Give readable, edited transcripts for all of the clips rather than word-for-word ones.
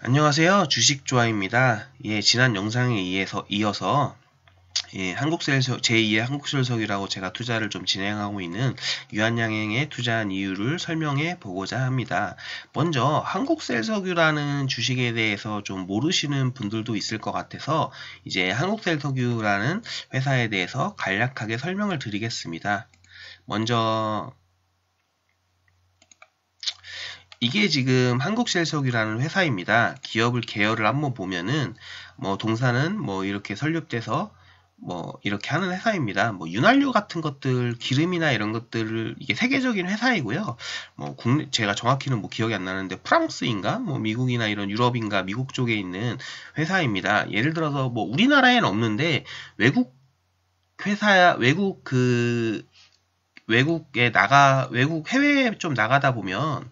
안녕하세요. 주식조아입니다. 예, 지난 영상에 이어서 제2의 한국셀석유라고 제가 투자를 좀 진행하고 있는 유한양행에 투자한 이유를 설명해 보고자 합니다. 먼저 한국셀석유라는 주식에 대해서 좀 모르시는 분들도 있을 것 같아서 이제 한국셀석유라는 회사에 대해서 간략하게 설명을 드리겠습니다. 먼저 이게 지금 한국셀석유라는 회사입니다. 기업을 계열을 한번 보면은 뭐 동사는 뭐 이렇게 설립돼서 뭐 이렇게 하는 회사입니다. 뭐 윤활유 같은 것들, 기름이나 이런 것들을 이게 세계적인 회사이고요. 뭐 국내 제가 정확히는 뭐 기억이 안 나는데 프랑스인가 뭐 미국이나 이런 유럽인가 미국 쪽에 있는 회사입니다. 예를 들어서 뭐 우리나라에는 없는데 외국 회사야 외국 해외에 좀 나가다 보면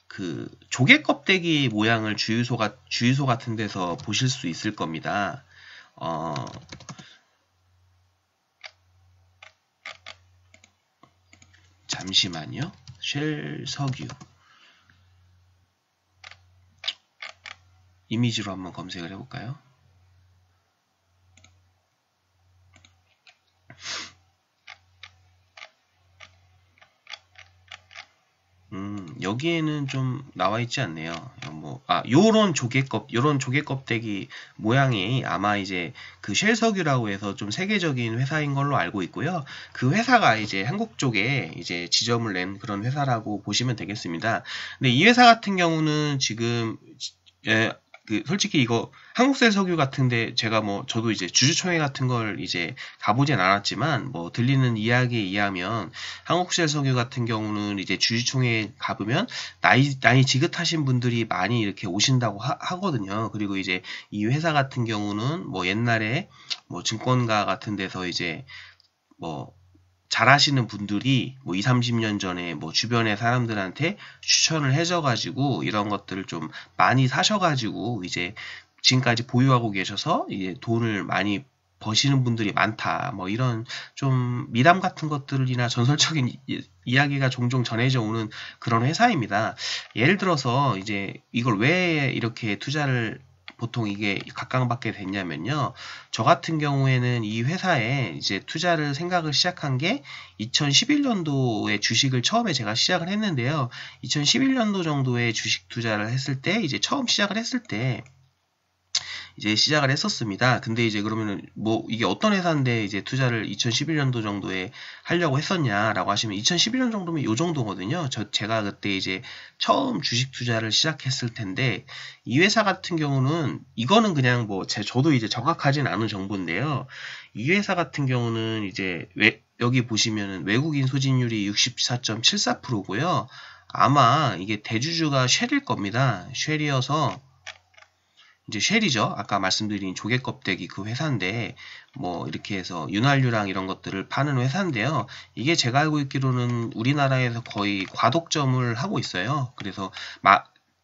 그 조개 껍데기 모양을 주유소 같은 데서 보실 수 있을 겁니다. 잠시만요. 쉘 석유 이미지로 한번 검색을 해볼까요? 여기에는 좀 나와 있지 않네요. 요런 조개 껍데기 모양이 아마 이제 그 쉘석유라고 해서 좀 세계적인 회사인 걸로 알고 있고요. 그 회사가 이제 한국 쪽에 이제 지점을 낸 그런 회사라고 보시면 되겠습니다. 근데 이 회사 같은 경우는 지금 솔직히 이거 한국셀석유 같은데 제가 뭐 저도 이제 주주총회 같은 걸 이제 가보진 않았지만 뭐 들리는 이야기에 의하면 한국셀석유 같은 경우는 이제 주주총회 가보면 나이 지긋하신 분들이 많이 이렇게 오신다고 하거든요. 그리고 이제 이 회사 같은 경우는 뭐 옛날에 뭐 증권가 같은 데서 이제 뭐 잘하시는 분들이 뭐 20, 30년 전에 뭐 주변의 사람들한테 추천을 해줘가지고 이런 것들을 좀 많이 사셔가지고 이제 지금까지 보유하고 계셔서 이제 돈을 많이 버시는 분들이 많다. 뭐 이런 좀 미담 같은 것들이나 전설적인 이야기가 종종 전해져 오는 그런 회사입니다. 예를 들어서 이제 이걸 왜 이렇게 투자를 보통 이게 각광받게 됐냐면요. 저 같은 경우에는 이 회사에 이제 투자를 생각을 시작한 게 2011년도에 주식을 처음에 제가 시작을 했는데요. 2011년도 정도에 주식 투자를 했을 때 이제 처음 시작을 했을 때 이제 시작을 했었습니다. 근데 이제 그러면은 뭐 이게 어떤 회사인데 이제 투자를 2011년도 정도에 하려고 했었냐라고 하시면 2011년 정도면 요 정도거든요. 제가 그때 이제 처음 주식 투자를 시작했을 텐데 이 회사 같은 경우는 이거는 그냥 뭐 저도 이제 정확하진 않은 정보인데요. 이 회사 같은 경우는 이제 여기 보시면은 외국인 소진율이 64.74%고요. 아마 이게 대주주가 쉘일 겁니다. 쉘이어서 이제 쉘이죠. 아까 말씀드린 조개 껍데기 그 회사인데 뭐 이렇게 해서 윤활유랑 이런 것들을 파는 회사인데요. 이게 제가 알고 있기로는 우리나라에서 거의 과독점을 하고 있어요. 그래서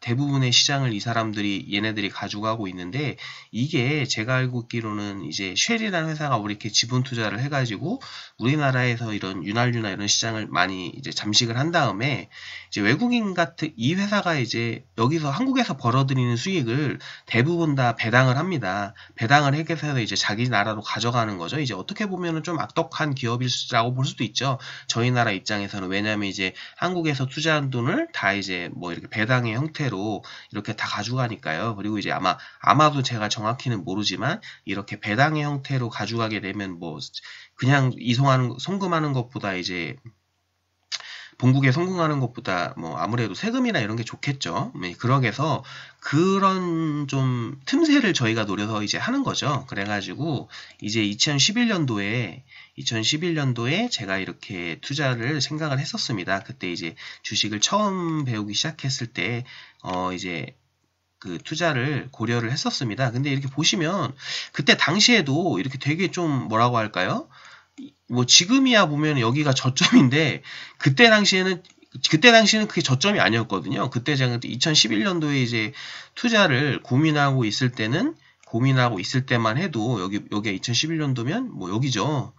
대부분의 시장을 이 사람들이 얘네들이 가져가고 있는데 이게 제가 알고 있기로는 이제 쉘이라는 회사가 이렇게 지분 투자를 해가지고 우리나라에서 이런 윤활유나 이런 시장을 많이 이제 잠식을 한 다음에 이제 외국인 같은 이 회사가 이제 여기서 한국에서 벌어들이는 수익을 대부분 다 배당을 합니다. 배당을 해서 이제 자기 나라로 가져가는 거죠. 이제 어떻게 보면은 좀 악독한 기업이라고 볼 수도 있죠. 저희 나라 입장에서는 왜냐하면 이제 한국에서 투자한 돈을 다 이제 뭐 이렇게 배당의 형태로 이렇게 다 가져가니까요. 그리고 이제 아마도 제가 정확히는 모르지만 이렇게 배당의 형태로 가져가게 되면 뭐 그냥 송금하는 것보다 이제 본국에 송금하는 것보다 뭐 아무래도 세금이나 이런 게 좋겠죠. 네, 그러게서 그런 좀 틈새를 저희가 노려서 이제 하는 거죠. 그래가지고 이제 2011년도에 제가 이렇게 투자를 생각을 했었습니다. 그때 이제 주식을 처음 배우기 시작했을 때 이제 그 투자를 고려를 했었습니다. 근데 이렇게 보시면 그때 당시에도 이렇게 되게 좀 뭐라고 할까요? 뭐 지금이야 보면 여기가 저점인데 그때 당시에는 그게 저점이 아니었거든요. 그때 제가 2011년도에 이제 투자를 고민하고 있을 때만 해도 여기가 2011년도면 뭐 여기죠.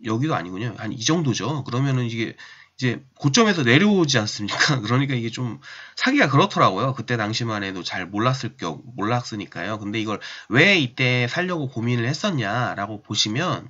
여기도 아니군요. 한 이 정도죠. 그러면은 이게 이제 고점에서 내려오지 않습니까? 그러니까 이게 좀 사기가 그렇더라고요. 그때 당시만 해도 잘 몰랐으니까요. 근데 이걸 왜 이때 살려고 고민을 했었냐라고 보시면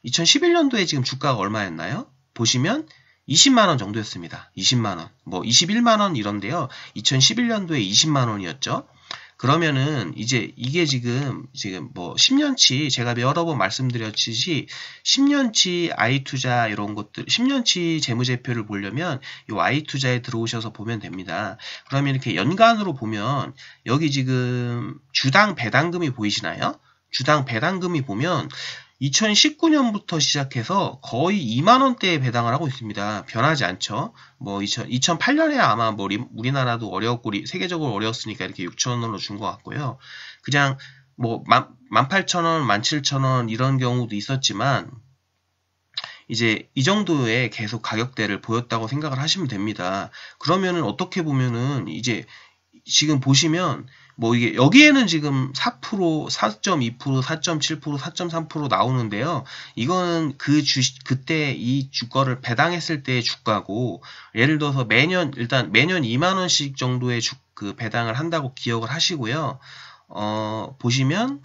2011년도에 지금 주가가 얼마였나요? 보시면 20만원 정도였습니다. 20만원. 뭐 21만원 이런데요. 2011년도에 20만원이었죠. 그러면은 이제 이게 지금 뭐 10년치 제가 여러 번 말씀드렸듯이 10년치 I투자 이런 것들 10년치 재무제표를 보려면 이 I투자에 들어오셔서 보면 됩니다. 그러면 이렇게 연간으로 보면 여기 지금 주당 배당금이 보이시나요? 주당 배당금이 보면 2019년부터 시작해서 거의 2만원대에 배당을 하고 있습니다. 변하지 않죠. 뭐 2008년에 아마 뭐 우리나라도 어려웠고 세계적으로 어려웠으니까 이렇게 6,000원으로 준 것 같고요. 그냥 뭐 18,000원, 17,000원 이런 경우도 있었지만 이제 이 정도의 계속 가격대를 보였다고 생각을 하시면 됩니다. 그러면은 어떻게 보면은 이제 지금 보시면 뭐 이게 여기에는 지금 4%, 4.2%, 4.7%, 4.3% 나오는데요. 이거는 그때 이 주가를 배당했을 때의 주가고, 예를 들어서 일단 매년 2만 원씩 정도의 그 배당을 한다고 기억을 하시고요. 보시면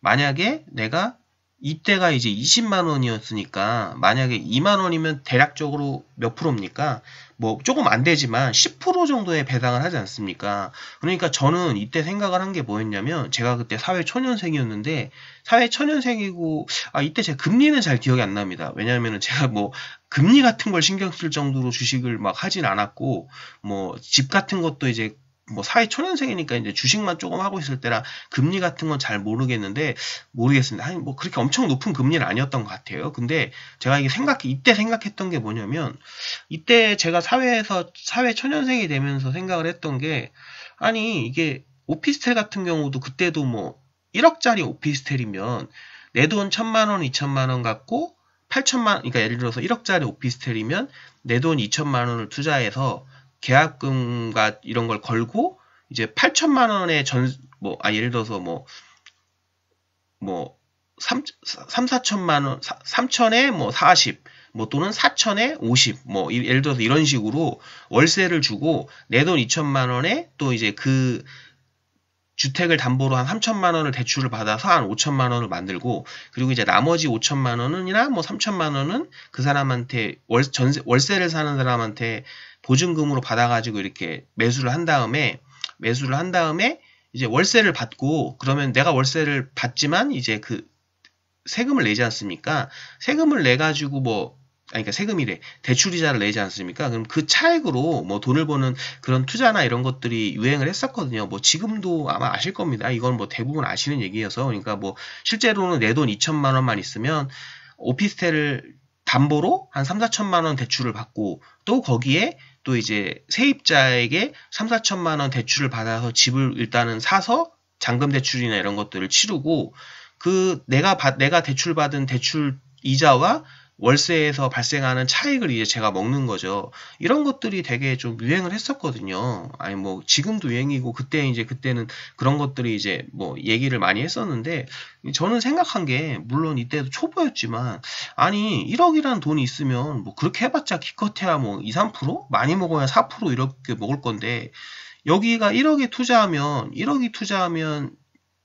만약에 내가 이때가 이제 20만 원이었으니까 만약에 2만 원이면 대략적으로 몇 프로입니까? 뭐 조금 안 되지만 10% 정도의 배당을 하지 않습니까? 그러니까 저는 이때 생각을 한 게 뭐였냐면 제가 그때 사회초년생이었는데 사회초년생이고 이때 제 금리는 잘 기억이 안 납니다. 왜냐하면 제가 뭐 금리 같은 걸 신경 쓸 정도로 주식을 막 하진 않았고 뭐 집 같은 것도 이제 뭐 사회초년생이니까 이제 주식만 조금 하고 있을 때라 금리 같은 건 잘 모르겠습니다. 아니 뭐 그렇게 엄청 높은 금리는 아니었던 것 같아요. 근데 제가 이때 생각했던 게 뭐냐면 이때 제가 사회초년생이 되면서 생각을 했던 게 아니 이게 오피스텔 같은 경우도 그때도 뭐 1억짜리 오피스텔이면 내 돈 1,000만 원, 2,000만 원 갖고 8,000만 그러니까 예를 들어서 1억짜리 오피스텔이면 내 돈 2,000만 원을 투자해서 계약금과 이런 걸 걸고 이제 8천만 원의 예를 들어서 뭐 3, 4천만 원, 3천에 뭐 40, 뭐 또는 4천에 50, 뭐 예를 들어서 이런 식으로 월세를 주고 내 돈 2천만 원에 또 이제 그 주택을 담보로 한 3천만 원을 대출을 받아서 한 5천만 원을 만들고 그리고 이제 나머지 5천만 원이나 뭐 3천만 원은 그 사람한테 월세를 사는 사람한테 보증금으로 받아가지고 이렇게 매수를 한 다음에 이제 월세를 받고 그러면 내가 월세를 받지만 이제 그 세금을 내지 않습니까? 세금을 내가지고 그러니까 세금이래. 대출이자를 내지 않습니까? 그럼 그 차액으로 뭐 돈을 버는 그런 투자나 이런 것들이 유행을 했었거든요. 뭐 지금도 아마 아실 겁니다. 이건 뭐 대부분 아시는 얘기여서. 그러니까 뭐 실제로는 내 돈 2천만 원만 있으면 오피스텔을 담보로 한 3, 4천만 원 대출을 받고 또 거기에 또 이제 세입자에게 3, 4천만 원 대출을 받아서 집을 일단은 사서 잔금 대출이나 이런 것들을 치르고 그 내가 대출받은 대출 이자와 월세에서 발생하는 차익을 이제 제가 먹는 거죠. 이런 것들이 되게 좀 유행을 했었거든요. 아니 뭐 지금도 유행이고 그때는 그런 것들이 이제 뭐 얘기를 많이 했었는데 저는 생각한 게 물론 이때도 초보였지만 아니 1억이라는 돈이 있으면 뭐 그렇게 해봤자 기껏해야 뭐 2, 3%? 많이 먹어야 4% 이렇게 먹을 건데 여기가 1억이 투자하면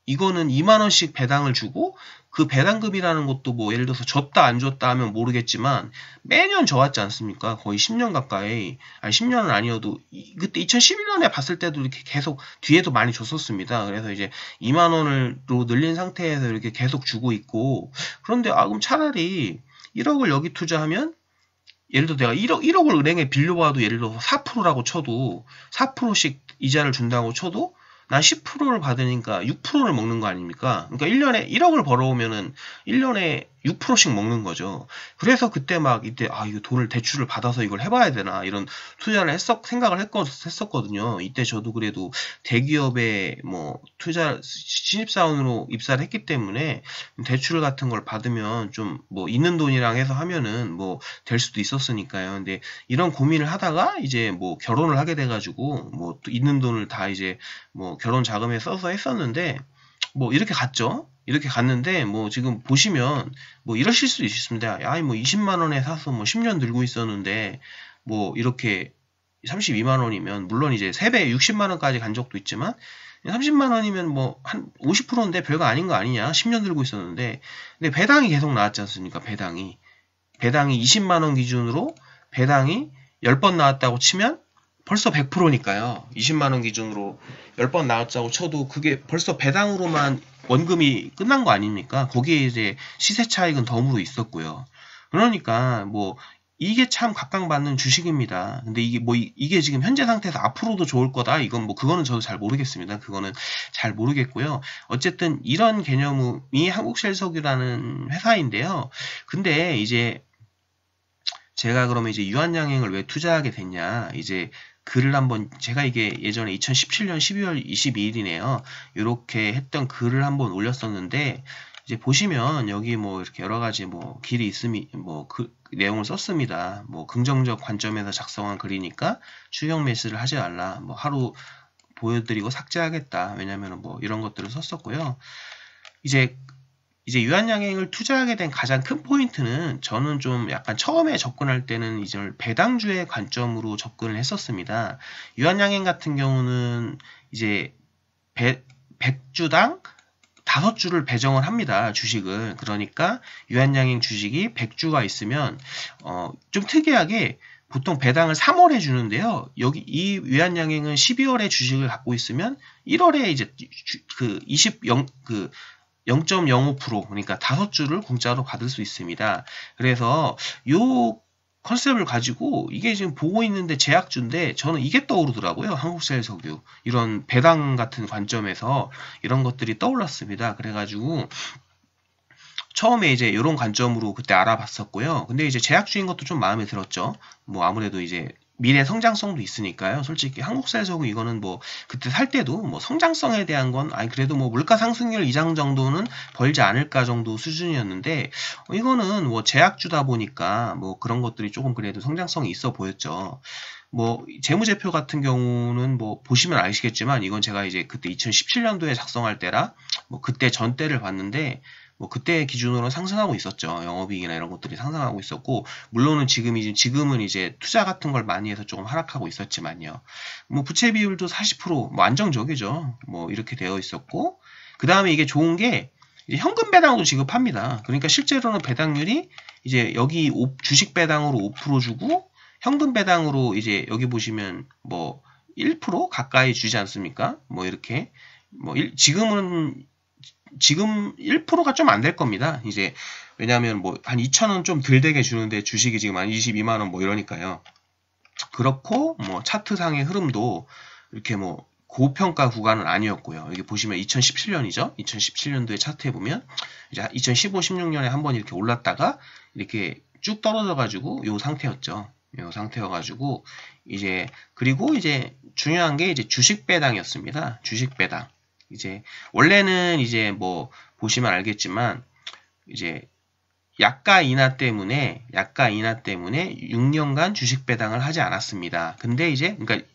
이거는 2만 원씩 배당을 주고 그 배당금이라는 것도 뭐 예를 들어서 줬다 안 줬다 하면 모르겠지만 매년 져왔지 않습니까? 거의 10년 가까이. 아니 10년은 아니어도 그때 2011년에 봤을 때도 이렇게 계속 뒤에도 많이 줬었습니다. 그래서 이제 2만 원으로 늘린 상태에서 이렇게 계속 주고 있고 그런데 그럼 차라리 1억을 여기 투자하면 예를 들어 내가 1억을 은행에 빌려봐도 예를 들어서 4%라고 쳐도 4%씩 이자를 준다고 쳐도 난 10%를 받으니까 6%를 먹는 거 아닙니까? 그러니까 1년에 1억을 벌어오면은 1년에 6%씩 먹는 거죠. 그래서 그때 이때 이거 돈을 대출을 받아서 이걸 해봐야 되나 이런 투자를 생각을 했었거든요. 이때 저도 그래도 대기업에 뭐 신입사원으로 입사를 했기 때문에 대출 같은 걸 받으면 좀 뭐 있는 돈이랑 해서 하면은 뭐 될 수도 있었으니까요. 근데 이런 고민을 하다가 이제 뭐 결혼을 하게 돼가지고 뭐 또 있는 돈을 다 이제 뭐 결혼 자금에 써서 했었는데 뭐 이렇게 갔죠. 이렇게 갔는데 뭐 지금 보시면 뭐 이러실 수 있습니다. 야, 뭐 20만 원에 사서 뭐 10년 들고 있었는데 뭐 이렇게 32만 원이면 물론 이제 3배 60만 원까지 간 적도 있지만 30만 원이면 뭐 한 50%인데 별거 아닌 거 아니냐? 10년 들고 있었는데 근데 배당이 계속 나왔지 않습니까? 배당이 20만 원 기준으로 배당이 10번 나왔다고 치면 벌써 100%니까요. 20만 원 기준으로 10번 나왔다고 쳐도 그게 벌써 배당으로만 원금이 끝난 거 아닙니까? 거기에 이제 시세 차익은 덤으로 있었고요. 그러니까 뭐 이게 참 각광받는 주식입니다. 근데 이게 뭐 이게 지금 현재 상태에서 앞으로도 좋을 거다. 이건 뭐 그거는 저도 잘 모르겠습니다. 그거는 잘 모르겠고요. 어쨌든 이런 개념이 한국셀석유라는 회사인데요. 근데 이제 제가 그러면 이제 유한양행을 왜 투자하게 됐냐? 이제 글을 한번 제가 이게 예전에 2017년 12월 22일이네요. 이렇게 했던 글을 한번 올렸었는데 이제 보시면 여기 뭐 이렇게 여러 가지 뭐 길이 있음이 뭐 그 내용을 썼습니다. 뭐 긍정적 관점에서 작성한 글이니까 추격 매수를 하지 말라. 뭐 하루 보여드리고 삭제하겠다. 왜냐면은 뭐 이런 것들을 썼었고요. 이제 유한양행을 투자하게 된 가장 큰 포인트는 저는 좀 약간 처음에 접근할 때는 이제 배당주의 관점으로 접근을 했었습니다. 유한양행 같은 경우는 이제 100주당 5주를 배정을 합니다. 주식을. 그러니까 유한양행 주식이 100주가 있으면 좀 특이하게 보통 배당을 3월에 주는데요. 여기 이 유한양행은 12월에 주식을 갖고 있으면 1월에 이제 그 0.05% 그러니까 5주를 공짜로 받을 수 있습니다. 그래서 요 컨셉을 가지고 이게 지금 보고 있는데 제약주인데 저는 이게 떠오르더라고요. 한국셀석유 이런 배당 같은 관점에서 이런 것들이 떠올랐습니다. 그래가지고 처음에 이제 이런 관점으로 그때 알아봤었고요. 근데 이제 제약주인 것도 좀 마음에 들었죠. 뭐 아무래도 이제 미래 성장성도 있으니까요. 솔직히 한국셀석유 이거는 뭐 그때 살 때도 뭐 성장성에 대한 건 아니 그래도 뭐 물가 상승률 이상 정도는 벌지 않을까 정도 수준이었는데 이거는 뭐 제약주다 보니까 뭐 그런 것들이 조금 그래도 성장성이 있어 보였죠. 뭐 재무제표 같은 경우는 뭐 보시면 아시겠지만 이건 제가 이제 그때 2017년도에 작성할 때라 뭐 그때 전 때를 봤는데 뭐 그때 기준으로 상승하고 있었죠. 영업이익이나 이런 것들이 상승하고 있었고 물론은 지금은 이제 투자 같은 걸 많이 해서 조금 하락하고 있었지만요. 뭐 부채 비율도 40%뭐 안정적이죠. 뭐 이렇게 되어 있었고 그 다음에 이게 좋은 게 이제 현금 배당도 지급합니다. 그러니까 실제로는 배당률이 이제 여기 주식 배당으로 5% 주고 현금 배당으로 이제 여기 보시면 뭐 1% 가까이 주지 않습니까? 뭐 이렇게 뭐 지금 1%가 좀 안 될 겁니다. 이제 왜냐하면 뭐 한 2,000원 좀 덜 되게 주는데 주식이 지금 한 22만 원 뭐 이러니까요. 그렇고 뭐 차트상의 흐름도 이렇게 뭐 고평가 구간은 아니었고요. 여기 보시면 2017년이죠. 2017년도에 차트에 보면 이제 2015, 16년에 한번 이렇게 올랐다가 이렇게 쭉 떨어져 가지고 요 상태였죠. 요 상태여가지고 이제 그리고 이제 중요한 게 이제 주식 배당이었습니다. 주식 배당. 이제 원래는 이제 뭐 보시면 알겠지만 이제 약가 인하 때문에 6년간 주식 배당을 하지 않았습니다. 근데 이제 그러니까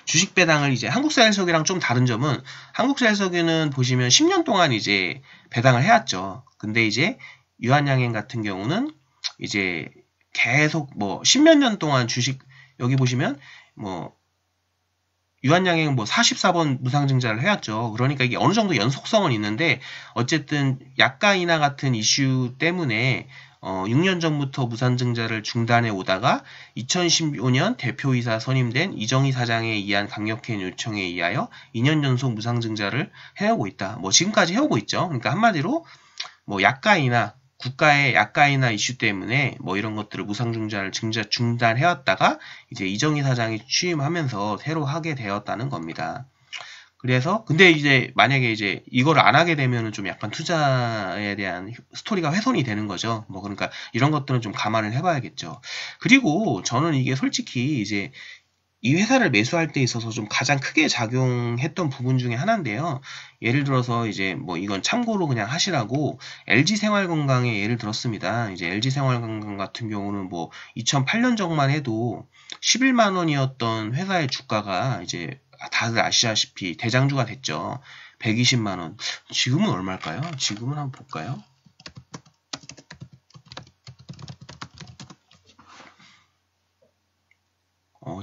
주식 배당을 이제 한국사일석유랑 좀 다른 점은 한국사일석유는 보시면 10년 동안 이제 배당을 해왔죠. 근데 이제 유한양행 같은 경우는 이제 계속 뭐 10몇 년 동안 주식 여기 보시면 뭐 유한양행 뭐 44번 무상증자를 해왔죠. 그러니까 이게 어느 정도 연속성은 있는데 어쨌든 약가 인하 같은 이슈 때문에 6년 전부터 무상증자를 중단해 오다가 2015년 대표이사 선임된 이정희 사장에 의한 강력한 요청에 의하여 2년 연속 무상증자를 해오고 있다. 뭐 지금까지 해오고 있죠. 그러니까 한마디로 뭐 약가 인하 국가의 약가 인하 이슈 때문에 뭐 이런 것들을 무상증자를 중단해왔다가 이제 이정희 사장이 취임하면서 새로 하게 되었다는 겁니다. 그래서 근데 이제 만약에 이제 이걸 안 하게 되면은 좀 약간 투자에 대한 스토리가 훼손이 되는 거죠. 뭐 그러니까 이런 것들은 좀 감안을 해봐야겠죠. 그리고 저는 이게 솔직히 이제 이 회사를 매수할 때 있어서 좀 가장 크게 작용했던 부분 중에 하나인데요. 예를 들어서 이제 뭐 이건 참고로 그냥 하시라고 LG생활건강의 예를 들었습니다. 이제 LG생활건강 같은 경우는 뭐 2008년 전만 해도 11만 원이었던 회사의 주가가 이제 다들 아시다시피 대장주가 됐죠. 120만 원. 지금은 얼마일까요? 지금은 한번 볼까요?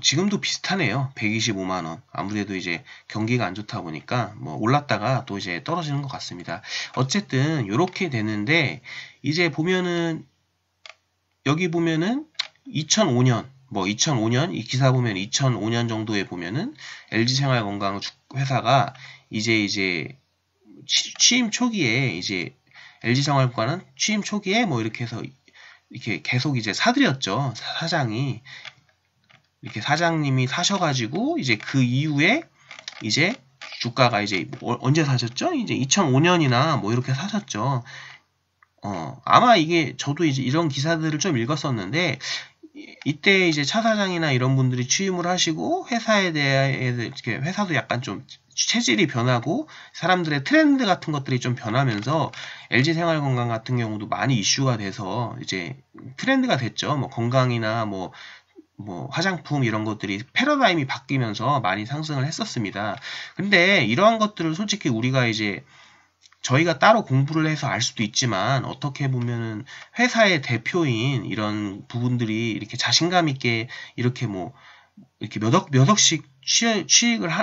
지금도 비슷하네요. 125만 원. 아무래도 이제 경기가 안 좋다 보니까 뭐 올랐다가 또 이제 떨어지는 것 같습니다. 어쨌든 이렇게 되는데 이제 보면은 여기 보면은 2005년 뭐 2005년 이 기사 보면 2005년 정도에 보면은 LG생활건강 회사가 이제 취임 초기에 이제 LG생활건강은 취임 초기에 뭐 이렇게 해서 이렇게 계속 이제 사들였죠. 사장이 이렇게 사장님이 사셔가지고 이제 그 이후에 이제 주가가 이제 언제 사셨죠? 이제 2005년이나 뭐 이렇게 사셨죠. 아마 이게 저도 이제 이런 기사들을 좀 읽었었는데 이때 이제 차 사장이나 이런 분들이 취임을 하시고 회사에 대해서 이렇게 회사도 약간 좀 체질이 변하고 사람들의 트렌드 같은 것들이 좀 변하면서 LG생활건강 같은 경우도 많이 이슈가 돼서 이제 트렌드가 됐죠. 뭐 건강이나 뭐 화장품 이런 것들이 패러다임이 바뀌면서 많이 상승을 했었습니다. 근데 이러한 것들을 솔직히 우리가 이제 저희가 따로 공부를 해서 알 수도 있지만 어떻게 보면은 회사의 대표인 이런 부분들이 이렇게 자신감 있게 이렇게 뭐 이렇게 몇 억씩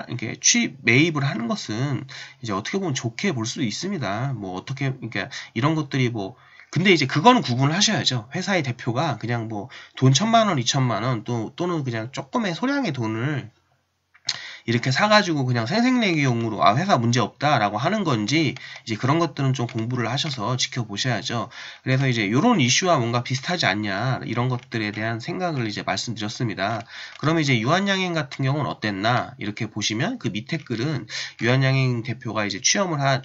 이렇게 매입을 하는 것은 이제 어떻게 보면 좋게 볼 수도 있습니다. 뭐 어떻게 그러니까 이런 것들이 뭐 근데 이제 그거는 구분을 하셔야죠. 회사의 대표가 그냥 뭐 돈 1,000만 원, 2,000만 원 또는 그냥 조금의 소량의 돈을 이렇게 사가지고 그냥 생색내기용으로 회사 문제 없다라고 하는 건지 이제 그런 것들은 좀 공부를 하셔서 지켜보셔야죠. 그래서 이제 이런 이슈와 뭔가 비슷하지 않냐 이런 것들에 대한 생각을 이제 말씀드렸습니다. 그러면 이제 유한양행 같은 경우는 어땠나 이렇게 보시면 그 밑에 글은 유한양행 대표가 이제 취입을 한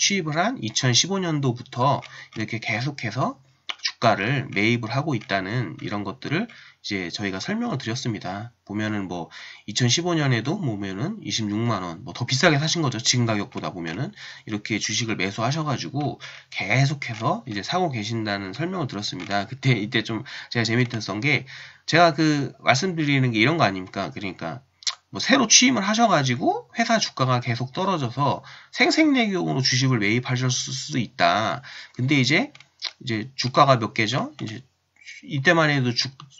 2015년도부터 이렇게 계속해서 주가를 매입을 하고 있다는 이런 것들을 이제 저희가 설명을 드렸습니다. 보면은 뭐 2015년에도 보면은 26만원 뭐 더 비싸게 사신 거죠. 지금 가격보다 보면은 이렇게 주식을 매수하셔가지고 계속해서 이제 사고 계신다는 설명을 들었습니다. 이때 좀 제가 재밌었던 게 제가 그 말씀드리는 게 이런 거 아닙니까? 그러니까 뭐 새로 취임을 하셔가지고 회사 주가가 계속 떨어져서 생색내기용으로 주식을 매입하실 수도 있다. 근데 이제 주가가 몇 개죠? 이제 이때만 해도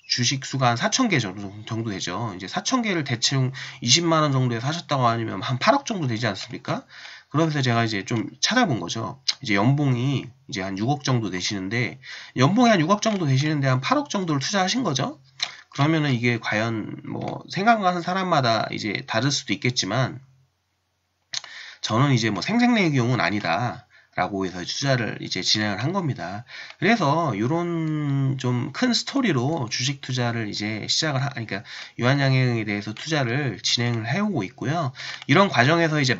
주식 수가 한 4,000개 정도 되죠. 이제 4,000개를 대충 20만 원 정도에 사셨다고 하면 한 8억 정도 되지 않습니까? 그러면서 제가 이제 좀 찾아본 거죠. 이제 연봉이 이제 한 6억 정도 되시는데 연봉이 한 6억 정도 되시는데 한 8억 정도를 투자하신 거죠. 그러면은 이게 과연 뭐 생각하는 사람마다 이제 다를 수도 있겠지만 저는 이제 뭐 생색내기용은 아니다. 라고 해서 투자를 이제 진행을 한 겁니다. 그래서 이런 좀 큰 스토리로 주식 투자를 이제 그러니까 유한양행에 대해서 투자를 진행을 해오고 있고요. 이런 과정에서 이제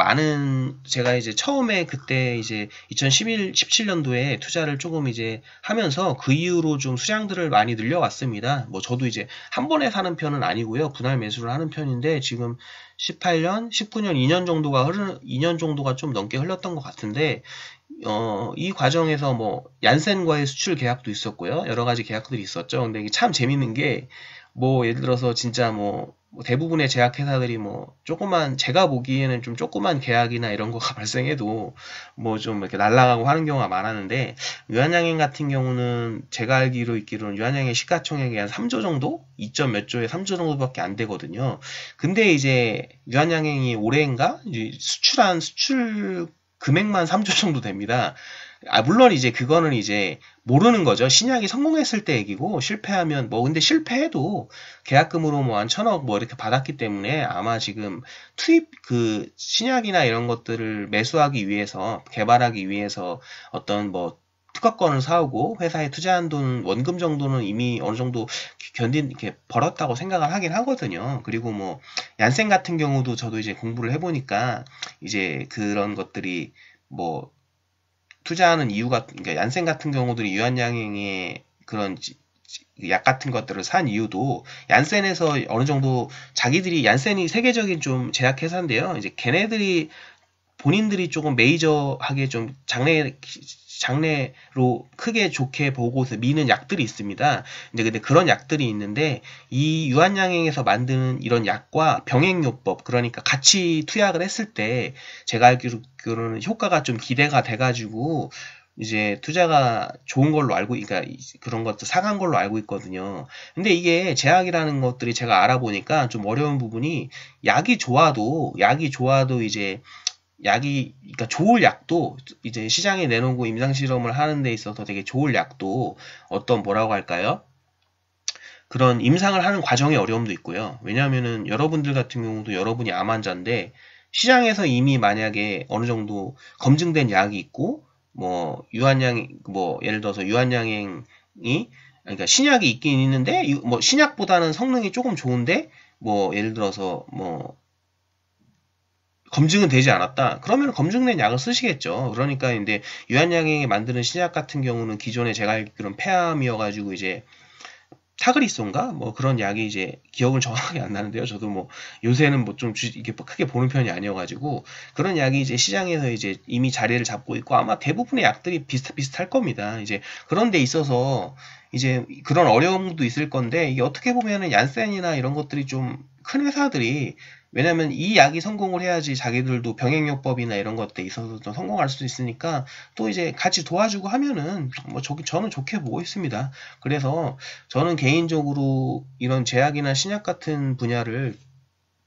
제가 이제 처음에 그때 이제 17년도에 투자를 조금 이제 하면서 그 이후로 좀 수량들을 많이 늘려왔습니다. 뭐 저도 이제 한 번에 사는 편은 아니고요. 분할 매수를 하는 편인데 지금 18년, 19년, 2년 정도가 좀 넘게 흘렀던 것 같은데 이 과정에서 뭐 얀센과의 수출 계약도 있었고요. 여러 가지 계약들이 있었죠. 근데 이게 참 재밌는 게 뭐 예를 들어서 진짜 뭐 대부분의 제약회사들이 뭐 제가 보기에는 좀 조그만 계약이나 이런 거가 발생해도 뭐 좀 이렇게 날아가고 하는 경우가 많았는데 유한양행 같은 경우는 제가 있기로는 유한양행 시가총액이 한 3조 정도? 2점 몇 조에 3조 정도밖에 안 되거든요. 근데 이제 유한양행이 올해인가 수출 금액만 3조 정도 됩니다. 물론 이제 그거는 이제 모르는 거죠. 신약이 성공했을 때 얘기고 실패하면 근데 실패해도 계약금으로 뭐 한 1,000억 뭐 이렇게 받았기 때문에 아마 지금 신약이나 이런 것들을 매수하기 위해서 개발하기 위해서 어떤 뭐 특허권을 사오고 회사에 투자한 돈 원금 정도는 이미 어느 정도 이렇게 벌었다고 생각을 하긴 하거든요. 그리고 뭐 얀센 같은 경우도 저도 이제 공부를 해보니까 이제 그런 것들이 뭐 투자하는 이유가 그러니까 얀센 같은 경우들이 유한양행의 그런 약 같은 것들을 산 이유도 얀센에서 어느 정도 얀센이 세계적인 좀 제약회사인데요. 이제 걔네들이 본인들이 조금 메이저하게 좀 장래로 크게 좋게 보고서 미는 약들이 있습니다. 근데 그런 약들이 있는데 이 유한양행에서 만드는 이런 약과 병행요법, 그러니까 같이 투약을 했을 때 제가 알기로는 효과가 좀 기대가 돼가지고 이제 투자가 좋은 걸로 그러니까 그런 것도 상한 걸로 알고 있거든요. 근데 이게 제약이라는 것들이 제가 알아보니까 좀 어려운 부분이 약이 좋아도 이제 그러니까 좋을 약도 이제 시장에 내놓고 임상실험을 하는 데 있어서 되게 좋을 약도 어떤 뭐라고 할까요? 그런 임상을 하는 과정의 어려움도 있고요. 왜냐하면은 여러분들 같은 경우도 여러분이 암 환자인데 시장에서 이미 만약에 어느 정도 검증된 약이 있고 뭐 예를 들어서 유한양행이 그러니까 신약이 있긴 있는데 뭐 신약보다는 성능이 조금 좋은데 뭐 예를 들어서 뭐 검증은 되지 않았다. 그러면 검증된 약을 쓰시겠죠. 그러니까 근데 유한양행이 만드는 신약 같은 경우는 기존에 제가 알기로는 폐암이어가지고 이제 타그리소인가 뭐 그런 약이 이제 기억은 정확하게 안 나는데요. 저도 뭐 요새는 뭐 좀 이게 크게 보는 편이 아니어가지고 그런 약이 이제 시장에서 이제 이미 자리를 잡고 있고 아마 대부분의 약들이 비슷비슷할 겁니다. 이제 그런 데 있어서 이제 그런 어려움도 있을 건데 이게 어떻게 보면은 얀센이나 이런 것들이 좀 큰 회사들이 왜냐면 이 약이 성공을 해야지 자기들도 병행요법이나 이런 것들에 있어서 좀 성공할 수 있으니까 또 이제 같이 도와주고 하면은 뭐 저는 좋게 보고 있습니다. 그래서 저는 개인적으로 이런 제약이나 신약 같은 분야를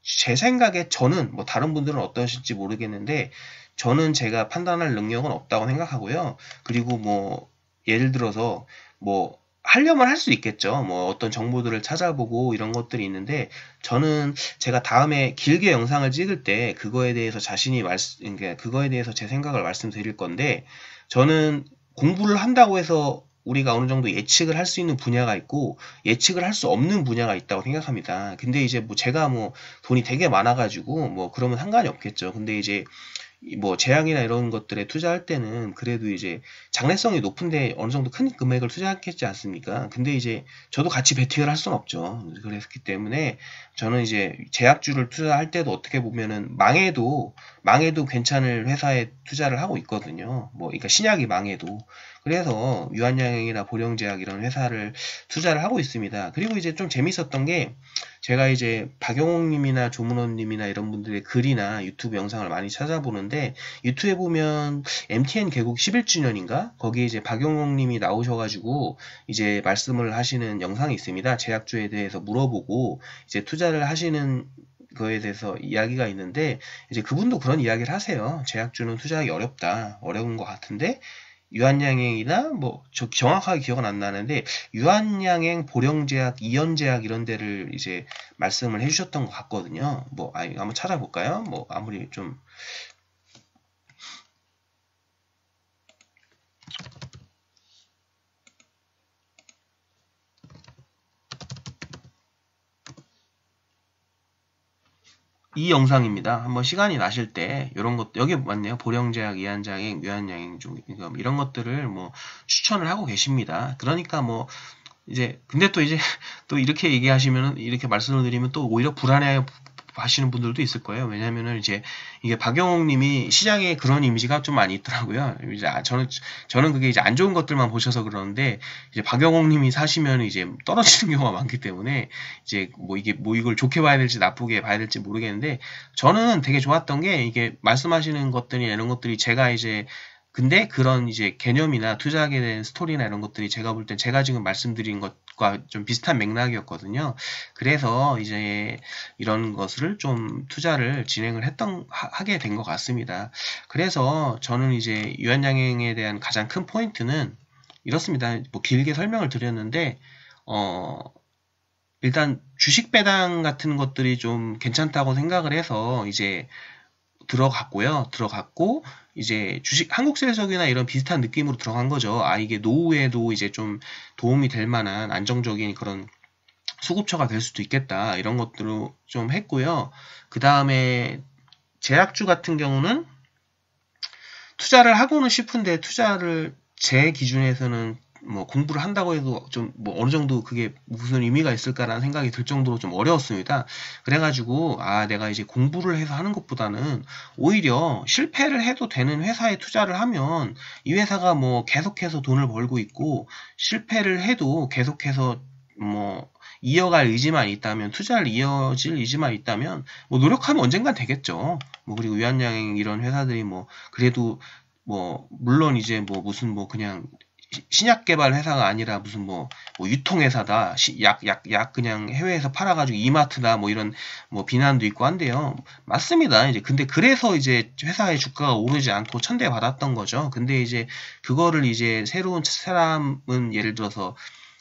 제 생각에 저는 뭐 다른 분들은 어떠실지 모르겠는데 저는 제가 판단할 능력은 없다고 생각하고요. 그리고 뭐 예를 들어서 뭐 하려면 할 수 있겠죠. 뭐 어떤 정보들을 찾아보고 이런 것들이 있는데 저는 제가 다음에 길게 영상을 찍을 때 그거에 대해서 그러니까 그거에 대해서 제 생각을 말씀드릴 건데 저는 공부를 한다고 해서 우리가 어느 정도 예측을 할 수 있는 분야가 있고 예측을 할 수 없는 분야가 있다고 생각합니다. 근데 이제 뭐 제가 뭐 돈이 되게 많아가지고 뭐 그러면 상관이 없겠죠. 근데 이제 뭐 제약이나 이런 것들에 투자할 때는 그래도 이제 장래성이 높은데 어느 정도 큰 금액을 투자했겠지 않습니까? 근데 이제 저도 같이 베팅을 할 수는 없죠. 그랬기 때문에 저는 이제 제약주를 투자할 때도 어떻게 보면은 망해도 괜찮을 회사에 투자를 하고 있거든요. 뭐 그러니까 신약이 망해도. 그래서 유한양행이나 보령제약 이런 회사를 투자를 하고 있습니다. 그리고 이제 좀 재밌었던 게 제가 이제 박영옥님이나 조문호님이나 이런 분들의 글이나 유튜브 영상을 많이 찾아보는데 유튜브에 보면 MTN 개국 11주년인가 거기에 이제 박영옥님이 나오셔가지고 이제 말씀을 하시는 영상이 있습니다. 제약주에 대해서 물어보고 이제 투자를 하시는 거에 대해서 이야기가 있는데 이제 그분도 그런 이야기를 하세요. 제약주는 투자하기 어려운 것 같은데 유한양행이나 뭐 저 정확하게 기억은 안 나는데 유한양행, 보령제약, 이연제약 이런 데를 이제 말씀을 해주셨던 것 같거든요. 뭐 한번 찾아볼까요? 뭐 아무리 좀 이 영상입니다. 한번 시간이 나실 때 이런 것 여기 맞네요. 보령제약, 이한양행, 유한양행 중 이런 것들을 뭐 추천을 하고 계십니다. 그러니까 뭐 이제 근데 또 이제 또 이렇게 얘기하시면은 이렇게 말씀을 드리면 또 오히려 불안해 하시는 분들도 있을 거예요. 왜냐면은 이제 이게 박영옥 님이 시장에 그런 이미지가 좀 많이 있더라고요. 이제 저는 그게 이제 안 좋은 것들만 보셔서 그러는데 이제 박영옥 님이 사시면 이제 떨어지는 경우가 많기 때문에 이제 뭐 이걸 좋게 봐야 될지 나쁘게 봐야 될지 모르겠는데 저는 되게 좋았던 게 이게 말씀하시는 것들이 이런 것들이 제가 이제 근데 그런 이제 개념이나 투자하게 된 스토리나 이런 것들이 제가 볼 땐 제가 지금 말씀드린 것과 좀 비슷한 맥락이었거든요. 그래서 이제 이런 것을 좀 투자를 하게 된 것 같습니다. 그래서 저는 이제 유한양행에 대한 가장 큰 포인트는 이렇습니다. 뭐 길게 설명을 드렸는데, 일단 주식 배당 같은 것들이 좀 괜찮다고 생각을 해서 이제 들어갔고 이제 한국세력이나 이런 비슷한 느낌으로 들어간 거죠. 이게 노후에도 이제 좀 도움이 될 만한 안정적인 그런 수급처가 될 수도 있겠다. 이런 것들로 좀 했고요. 그 다음에 제약주 같은 경우는 투자를 하고는 싶은데 제 기준에서는 뭐 공부를 한다고 해도 좀 뭐 어느 정도 그게 무슨 의미가 있을까라는 생각이 들 정도로 좀 어려웠습니다. 그래가지고 내가 이제 공부를 해서 하는 것보다는 오히려 실패를 해도 되는 회사에 투자를 하면 이 회사가 뭐 계속해서 돈을 벌고 있고 실패를 해도 계속해서 뭐 이어갈 의지만 있다면, 투자를 이어질 의지만 있다면 뭐 노력하면 언젠간 되겠죠. 뭐 그리고 유한양행 이런 회사들이 뭐 그래도 뭐 물론 이제 뭐 무슨 뭐 그냥 신약 개발 회사가 아니라 무슨 뭐 유통회사다, 약 그냥 해외에서 팔아가지고 이마트다, 뭐 이런 뭐 비난도 있고 한데요. 맞습니다. 이제 근데 그래서 이제 회사의 주가가 오르지 않고 천대받았던 거죠. 근데 이제 그거를 이제 새로운 사람은 예를 들어서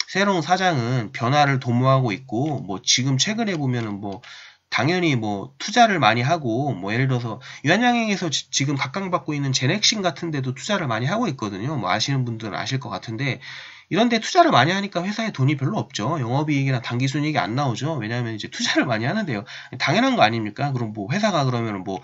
새로운 사장은 변화를 도모하고 있고, 뭐 지금 최근에 보면은 뭐 당연히 뭐 투자를 많이 하고, 뭐 예를 들어서 유한양행에서 지금 각광받고 있는 제넥신 같은 데도 투자를 많이 하고 있거든요. 뭐 아시는 분들은 아실 것 같은데, 이런 데 투자를 많이 하니까 회사에 돈이 별로 없죠. 영업이익이나 당기순이익이 안 나오죠. 왜냐하면 이제 투자를 많이 하는데요. 당연한 거 아닙니까? 그럼 뭐 회사가 그러면 뭐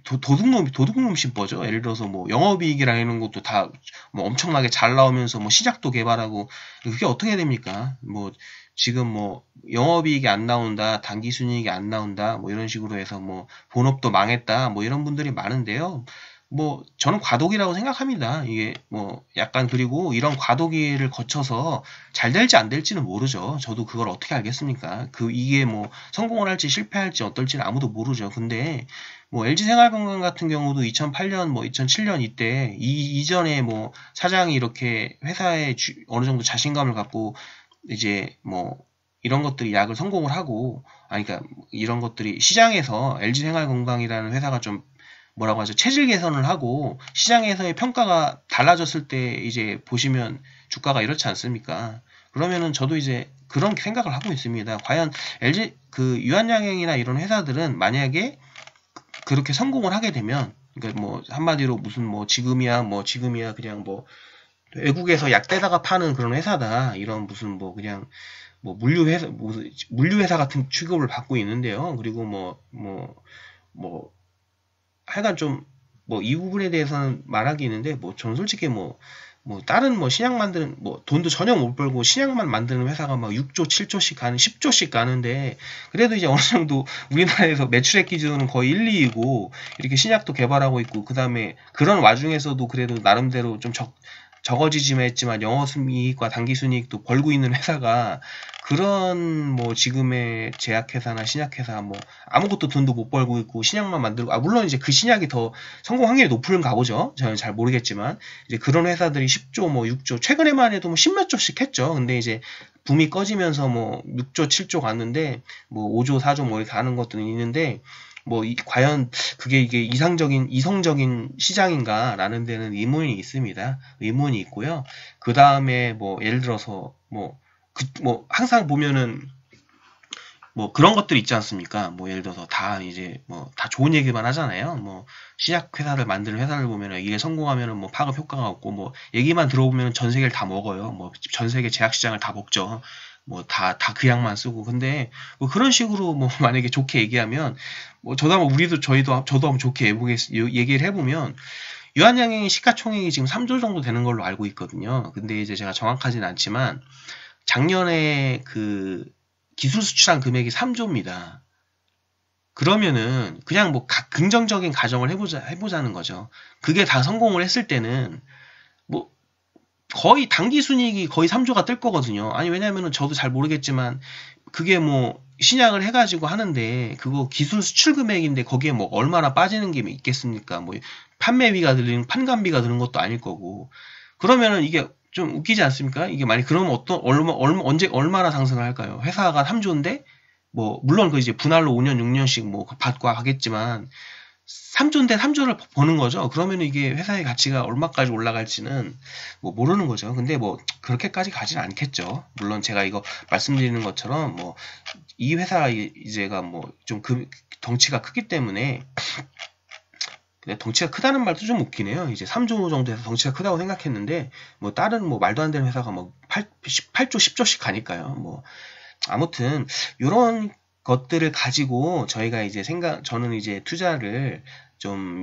도둑놈 심보죠. 예를 들어서 뭐 영업이익이라는 것도 다 뭐 엄청나게 잘 나오면서 뭐 시작도 개발하고, 그게 어떻게 됩니까? 뭐 지금 뭐 영업이익이 안 나온다, 당기순이익이 안 나온다, 뭐 이런 식으로 해서 뭐 본업도 망했다, 뭐 이런 분들이 많은데요. 뭐 저는 과도기라고 생각합니다. 이게 뭐 약간, 그리고 이런 과도기를 거쳐서 잘 될지 안 될지는 모르죠. 저도 그걸 어떻게 알겠습니까? 이게 뭐 성공을 할지 실패할지 어떨지는 아무도 모르죠. 근데 뭐 LG생활건강 같은 경우도 2008년 뭐 2007년 이때 이전에 뭐 사장이 이렇게 회사에 어느 정도 자신감을 갖고 이제 뭐 이런 것들이 약을 성공을 하고, 그러니까 이런 것들이 시장에서 LG생활건강이라는 회사가 좀 뭐라고 하죠? 체질 개선을 하고 시장에서의 평가가 달라졌을 때 이제 보시면 주가가 이렇지 않습니까? 그러면은 저도 이제 그런 생각을 하고 있습니다. 과연 유한양행이나 이런 회사들은 만약에 그렇게 성공을 하게 되면, 그러니까 뭐 한마디로 무슨 뭐 지금이야 그냥 뭐 외국에서 약 떼다가 파는 그런 회사다, 이런 무슨 뭐 그냥 뭐 물류회사 같은 취급을 받고 있는데요. 그리고 뭐 하여간 좀 뭐 이 부분에 대해서는 말하기 있는데, 뭐 저는 솔직히 뭐 다른 뭐 신약 만드는 뭐 돈도 전혀 못 벌고 신약만 만드는 회사가 막 6조 7조씩 가는 10조씩 가는데, 그래도 이제 어느 정도 우리나라에서 매출액 기준은 거의 1, 2위고 이렇게 신약도 개발하고 있고, 그 다음에 그런 와중에서도 그래도 나름대로 좀 적어지지만 했지만 영업이익과 당기순이익도 벌고 있는 회사가, 그런 뭐 지금의 제약회사나 신약회사 뭐 아무것도 돈도 못 벌고 있고 신약만 만들고, 물론 이제 그 신약이 더 성공 확률이 높은가 보죠. 저는 잘 모르겠지만 이제 그런 회사들이 10조 뭐 6조, 최근에만 해도 뭐 10몇 조씩 했죠. 근데 이제 붐이 꺼지면서 뭐 6조 7조 갔는데, 뭐 5조 4조 뭐 이렇게 가는 것도 있는데, 뭐 과연 이게 이성적인 시장인가라는 데는 의문이 있습니다. 의문이 있고요. 그 다음에 뭐 예를 들어서 뭐 항상 보면은 뭐 그런 것들 있지 않습니까? 뭐 예를 들어서 다 이제 뭐 다 좋은 얘기만 하잖아요. 뭐 시약 회사를 만드는 회사를 보면은 이게 성공하면은 뭐 파급 효과가 없고, 뭐 얘기만 들어보면은 전 세계를 다 먹어요. 뭐 전 세계 제약 시장을 다 먹죠. 뭐 다 그 약만 쓰고. 근데 뭐 그런 식으로 뭐 만약에 좋게 얘기하면, 뭐 저도 한번 좋게 얘기를 해보면, 유한양행의 시가총액이 지금 3조 정도 되는 걸로 알고 있거든요. 근데 이제 제가 정확하지는 않지만 작년에 그 기술 수출한 금액이 3조입니다. 그러면은 그냥 뭐 긍정적인 가정을 해보자는 거죠. 그게 다 성공을 했을 때는 뭐 거의 당기순이익이 거의 3조가 뜰 거거든요. 아니 왜냐면은 저도 잘 모르겠지만 그게 뭐 신약을 해가지고 하는데 그거 기술 수출 금액인데 거기에 뭐 얼마나 빠지는 게 있겠습니까? 뭐 판매비가 들리는 판관비가 드는 것도 아닐 거고. 그러면은 이게 좀 웃기지 않습니까? 이게 만약 그러면 얼마나 상승을 할까요? 회사가 3조인데 뭐 물론 그 이제 분할로 5년 6년씩 뭐 받고 하겠지만 3조인데 3조를 버는 거죠. 그러면 이게 회사의 가치가 얼마까지 올라갈지는 뭐 모르는 거죠. 근데 뭐 그렇게까지 가진 않겠죠. 물론 제가 이거 말씀드리는 것처럼 뭐 이 회사 이제가 뭐 좀 덩치가 크기 때문에, 근데 덩치가 크다는 말도 좀 웃기네요. 이제 3조 정도에서 덩치가 크다고 생각했는데 뭐 다른 뭐 말도 안 되는 회사가 뭐 8조 10조씩 가니까요. 뭐 아무튼 이런 것들을 가지고 저희가 이제 저는 이제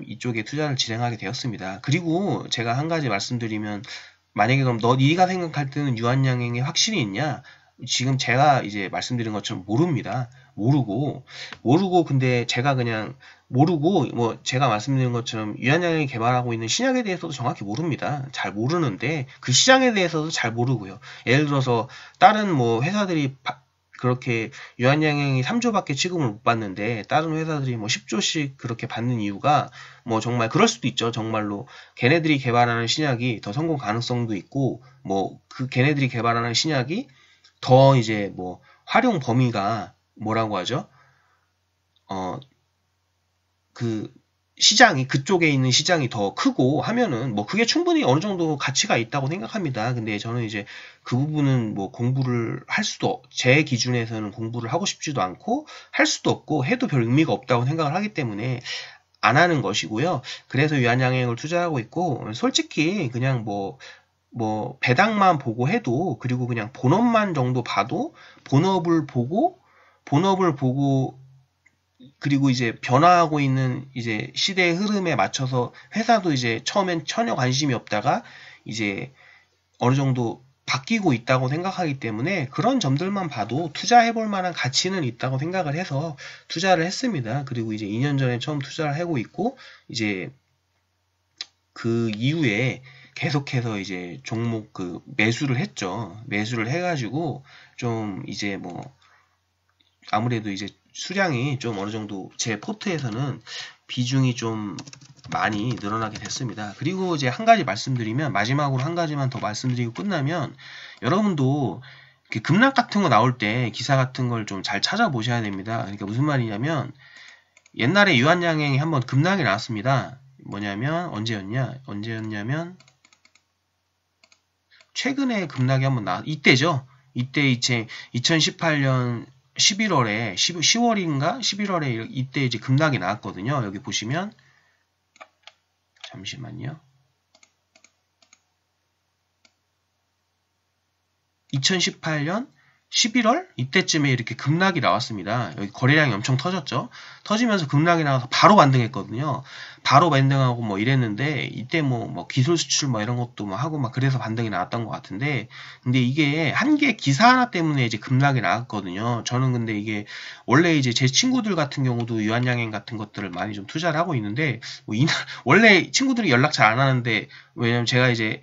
이쪽에 투자를 진행하게 되었습니다. 그리고 제가 한 가지 말씀드리면, 만약에 그럼 네가 생각할 때는 유한양행이 확실히 있냐? 지금 제가 이제 말씀드린 것처럼 모릅니다. 모르고 근데 제가 그냥 모르고 뭐 제가 말씀드린 것처럼 유한양행이 개발하고 있는 신약에 대해서도 정확히 모릅니다. 잘 모르는데 그 시장에 대해서도 잘 모르고요. 예를 들어서 다른 뭐 회사들이 그렇게 유한양행이 3조밖에 취급을 못 받는데 다른 회사들이 뭐 10조씩 그렇게 받는 이유가 뭐 정말 그럴 수도 있죠. 정말로 걔네들이 개발하는 신약이 더 성공 가능성도 있고 뭐 그 걔네들이 개발하는 신약이 더 이제 뭐 활용 범위가 뭐라고 하죠? 그 시장이 그쪽에 있는 시장이 더 크고 하면은 뭐 그게 충분히 어느 정도 가치가 있다고 생각합니다. 근데 저는 이제 그 부분은 뭐 공부를 할 수도 제 기준에서는 공부를 하고 싶지도 않고 할 수도 없고 해도 별 의미가 없다고 생각을 하기 때문에 안 하는 것이고요. 그래서 유한양행을 투자하고 있고 솔직히 그냥 뭐 배당만 보고 해도 그리고 그냥 본업만 정도 봐도 본업을 보고 그리고 이제 변화하고 있는 이제 시대의 흐름에 맞춰서 회사도 이제 처음엔 전혀 관심이 없다가 이제 어느 정도 바뀌고 있다고 생각하기 때문에 그런 점들만 봐도 투자해볼 만한 가치는 있다고 생각을 해서 투자를 했습니다. 그리고 이제 2년 전에 처음 투자를 하고 있고 이제 그 이후에 계속해서 이제 종목 그 매수를 했죠. 매수를 해가지고 좀 이제 뭐 아무래도 이제 수량이 좀 어느 정도 제 포트에서는 비중이 좀 많이 늘어나게 됐습니다. 그리고 이제 한 가지 말씀드리면 마지막으로 한 가지만 더 말씀드리고 끝나면 여러분도 급락 같은 거 나올 때 기사 같은 걸 좀 잘 찾아보셔야 됩니다. 그러니까 무슨 말이냐면 옛날에 유한양행이 한번 급락이 나왔습니다. 뭐냐면 언제였냐면 최근에 급락이 한번 이때죠. 이때 2018년 11월에 10월인가 11월에 이때 이제 급락이 나왔거든요. 여기 보시면 잠시만요. 2018년 11월 이때쯤에 이렇게 급락이 나왔습니다. 여기 거래량이 엄청 터졌죠. 터지면서 급락이 나와서 바로 반등했거든요. 바로 반등하고 뭐 이랬는데 이때 뭐 기술 수출 뭐 이런 것도 뭐 하고 막 그래서 반등이 나왔던 것 같은데 근데 이게 한 개 기사 하나 때문에 이제 급락이 나왔거든요. 저는 근데 이게 원래 이제 제 친구들 같은 경우도 유한양행 같은 것들을 많이 좀 투자를 하고 있는데 뭐 원래 친구들이 연락 잘 안 하는데 왜냐면 제가 이제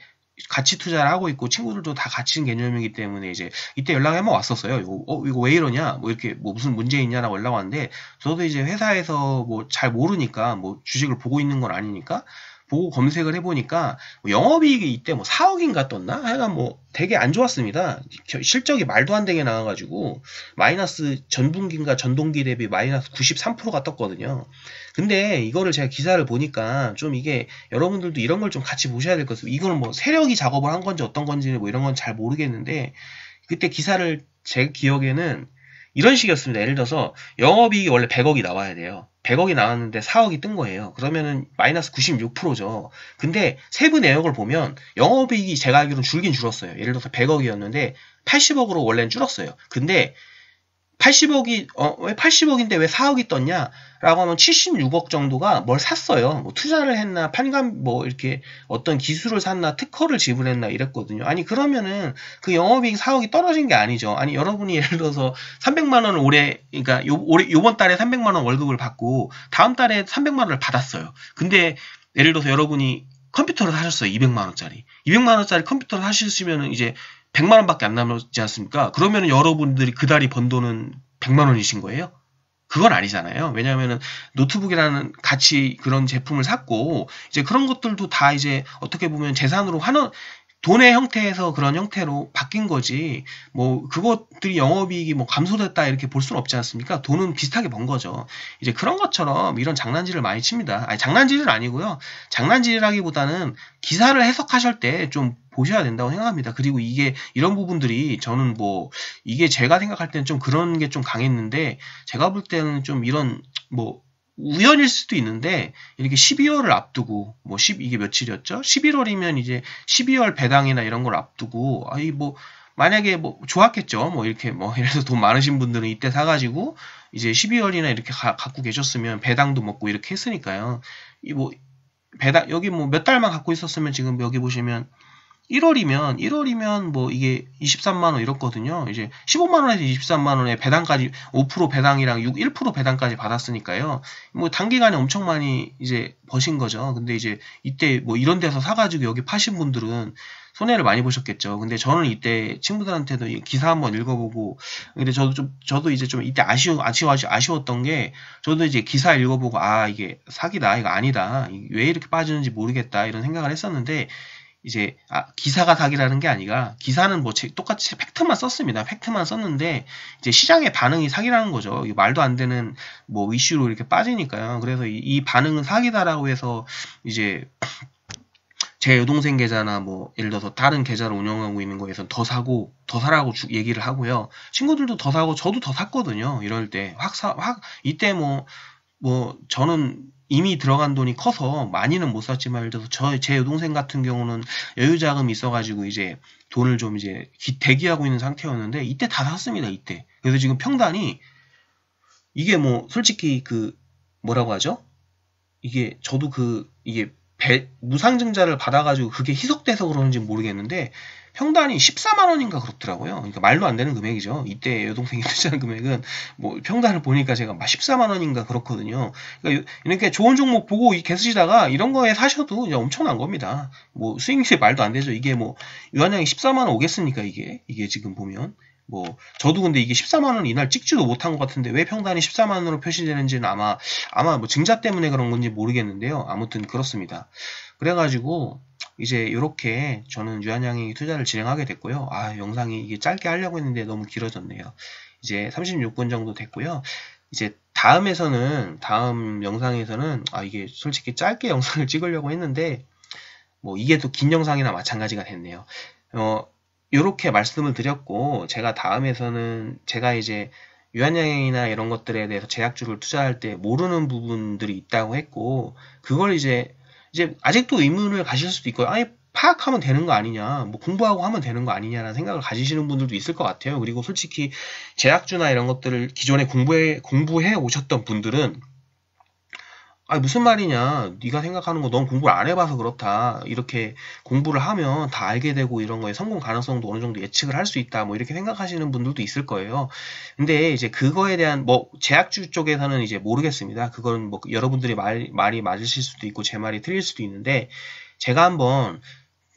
같이 투자를 하고 있고 친구들도 다 같이 개념이기 때문에 이제 이때 연락이 한번 왔었어요. 이거 왜 이러냐? 뭐 이렇게 뭐 무슨 문제 있냐라고 연락 왔는데 저도 이제 회사에서 뭐 잘 모르니까 뭐 주식을 보고 있는 건 아니니까 보고 검색을 해보니까 뭐 영업이익이 이때 뭐 4억인가 떴나? 하여간 뭐 되게 안 좋았습니다. 실적이 말도 안 되게 나와가지고 마이너스 전분기인가 전동기 대비 마이너스 93%가 떴거든요. 근데 이거를 제가 기사를 보니까 좀 이게 여러분들도 이런 걸 좀 같이 보셔야 될 것 같습니다. 이건 뭐 세력이 작업을 한 건지 어떤 건지 뭐 이런 건 잘 모르겠는데 그때 기사를 제 기억에는 이런 식이었습니다. 예를 들어서 영업이익이 원래 100억이 나와야 돼요. 100억이 나왔는데 4억이 뜬 거예요. 그러면은 마이너스 96%죠. 근데 세부 내역을 보면 영업이익이 제가 알기로는 줄긴 줄었어요. 예를 들어서 100억이었는데 80억으로 원래는 줄었어요. 근데 80억이 왜 80억인데 왜 4억이 떴냐? 라고 하면 76억 정도가 뭘 샀어요. 뭐 투자를 했나, 판관 뭐 이렇게 어떤 기술을 샀나, 특허를 지불했나 이랬거든요. 아니 그러면은 그 영업이익 4억이 떨어진 게 아니죠. 아니 여러분이 예를 들어서 300만 원을 그러니까 요번 달에 300만 원 월급을 받고 다음 달에 300만 원을 받았어요. 근데 예를 들어서 여러분이 컴퓨터를 사셨어요. 200만 원짜리. 200만 원짜리 컴퓨터를 사셨으면은 이제 100만 원밖에 안 남지 않습니까? 그러면 여러분들이 그 달이 번 돈은 100만 원이신 거예요? 그건 아니잖아요. 왜냐하면은 노트북이라는 같이 그런 제품을 샀고 이제 그런 것들도 다 이제 어떻게 보면 재산으로 돈의 형태에서 그런 형태로 바뀐 거지 뭐 그것들이 영업이익이 뭐 감소됐다 이렇게 볼 수는 없지 않습니까? 돈은 비슷하게 번 거죠. 이제 그런 것처럼 이런 장난질을 많이 칩니다. 아니 장난질은 아니고요. 장난질이라기보다는 기사를 해석하실 때 좀 보셔야 된다고 생각합니다. 그리고 이게 이런 부분들이 저는 뭐 이게 제가 생각할 때는 좀 그런 게 좀 강했는데 제가 볼 때는 좀 이런 뭐 우연일 수도 있는데 이렇게 12월을 앞두고 뭐 이게 며칠이었죠? 11월이면 이제 12월 배당이나 이런 걸 앞두고 뭐 만약에 뭐 좋았겠죠. 뭐 이렇게 뭐 예를 들어서 돈 많으신 분들은 이때 사가지고 이제 12월이나 이렇게 갖고 계셨으면 배당도 먹고 이렇게 했으니까요. 이 뭐 배당 여기 뭐 몇 달만 갖고 있었으면 지금 여기 보시면 1월이면 뭐 이게 23만 원 이렇거든요. 이제 15만 원에서 23만 원에 배당까지 5% 배당이랑 1% 배당까지 받았으니까요. 뭐 단기간에 엄청 많이 이제 버신 거죠. 근데 이제 이때 뭐 이런 데서 사가지고 여기 파신 분들은 손해를 많이 보셨겠죠. 근데 저는 이때 친구들한테도 기사 한번 읽어보고, 근데 저도 이제 좀 이때 아쉬웠던 게, 저도 이제 기사 읽어보고, 아, 이게 사기다, 이거 아니다, 왜 이렇게 빠지는지 모르겠다, 이런 생각을 했었는데, 이제 기사가 사기라는 게 아니라 기사는 뭐 똑같이 팩트만 썼습니다. 팩트만 썼는데 이제 시장의 반응이 사기라는 거죠. 말도 안 되는 뭐 이슈로 이렇게 빠지니까요. 그래서 이 반응은 사기다라고 해서 이제 제 여동생 계좌나 뭐 예를 들어서 다른 계좌를 운영하고 있는 거에서 더 사라고 얘기를 하고요. 친구들도 더 사고 저도 더 샀거든요. 이럴 때 이때 뭐 저는 이미 들어간 돈이 커서 많이는 못 샀지만 예를 들어서 제 여동생 같은 경우는 여유 자금이 있어가지고 이제 돈을 좀 이제 대기하고 있는 상태였는데 이때 다 샀습니다. 이때. 그래서 지금 평단이 이게 뭐 솔직히 뭐라고 하죠? 이게 저도 이게 무상증자를 받아가지고 그게 희석돼서 그러는지 모르겠는데 평단이 14만 원인가 그렇더라고요. 그러니까 말도 안 되는 금액이죠. 이때 여동생이 투자한 금액은 뭐 평단을 보니까 제가 막 14만 원인가 그렇거든요. 그러니까 이렇게 좋은 종목 보고 계시다가 이런 거에 사셔도 이제 엄청난 겁니다. 뭐 수익률이 말도 안 되죠. 이게 뭐 유한양이 14만 원 오겠습니까? 이게 지금 보면. 뭐 저도 근데 이게 14만 원 이날 찍지도 못한 것 같은데 왜 평단이 14만 원으로 표시되는지는 아마 뭐 증자 때문에 그런 건지 모르겠는데요. 아무튼 그렇습니다. 그래가지고 이제 이렇게 저는 유한양이 투자를 진행하게 됐고요. 영상이 이게 짧게 하려고 했는데 너무 길어졌네요. 이제 36분 정도 됐고요. 이제 다음 영상에서는 이게 솔직히 짧게 영상을 찍으려고 했는데 뭐 이게 또 긴 영상이나 마찬가지가 됐네요. 요렇게 말씀을 드렸고, 제가 다음에서는 제가 이제 유한양이나 이런 것들에 대해서 제약주를 투자할 때 모르는 부분들이 있다고 했고, 그걸 이제 아직도 의문을 가실 수도 있고요. 파악하면 되는 거 아니냐, 뭐 공부하고 하면 되는 거 아니냐라는 생각을 가지시는 분들도 있을 것 같아요. 그리고 솔직히 제약주나 이런 것들을 기존에 공부해 오셨던 분들은 무슨 말이냐, 네가 생각하는 거 넌 공부를 안 해봐서 그렇다, 이렇게 공부를 하면 다 알게 되고 이런 거에 성공 가능성도 어느 정도 예측을 할 수 있다, 뭐 이렇게 생각하시는 분들도 있을 거예요. 근데 이제 그거에 대한 뭐 제약주 쪽에서는 이제 모르겠습니다. 그건 뭐 여러분들이 말이 맞으실 수도 있고 제 말이 틀릴 수도 있는데, 제가 한번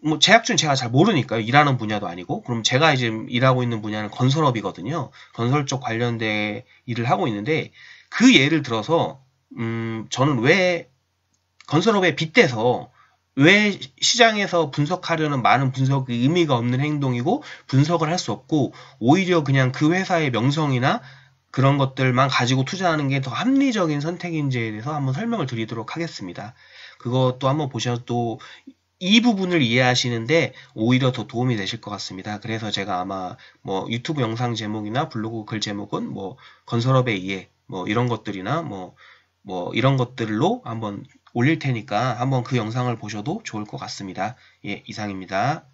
뭐 제약주는 제가 잘 모르니까요. 일하는 분야도 아니고. 그럼 제가 이제 일하고 있는 분야는 건설업이거든요. 건설 쪽 관련된 일을 하고 있는데, 그 예를 들어서 저는 왜 건설업에 빗대서 왜 시장에서 분석하려는 많은 분석이 의미가 없는 행동이고 분석을 할 수 없고 오히려 그냥 그 회사의 명성이나 그런 것들만 가지고 투자하는 게 더 합리적인 선택인지에 대해서 한번 설명을 드리도록 하겠습니다. 그것도 한번 보셔도 이 부분을 이해하시는데 오히려 더 도움이 되실 것 같습니다. 그래서 제가 아마 뭐 유튜브 영상 제목이나 블로그 글 제목은 뭐 건설업의 이해 뭐 이런 것들이나 뭐 이런 것들로 한번 올릴 테니까 한번 그 영상을 보셔도 좋을 것 같습니다. 예, 이상입니다.